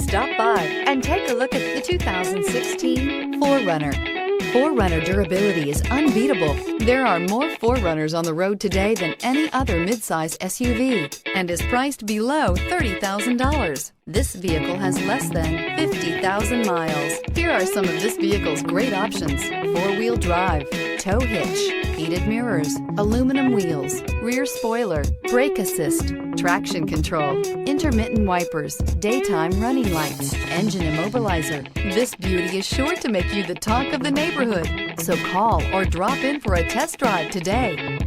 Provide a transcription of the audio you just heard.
Stop by and take a look at the 2016 4Runner. 4Runner durability is unbeatable. There are more 4Runners on the road today than any other midsize SUV and is priced below $30,000. This vehicle has less than 50,000 miles. Here are some of this vehicle's great options: four-wheel drive, tow hitch, heated mirrors, aluminum wheels, rear spoiler, brake assist, traction control, intermittent wipers, daytime running lights, engine immobilizer. This beauty is sure to make you the talk of the neighborhood. So call or drop in for a test drive today.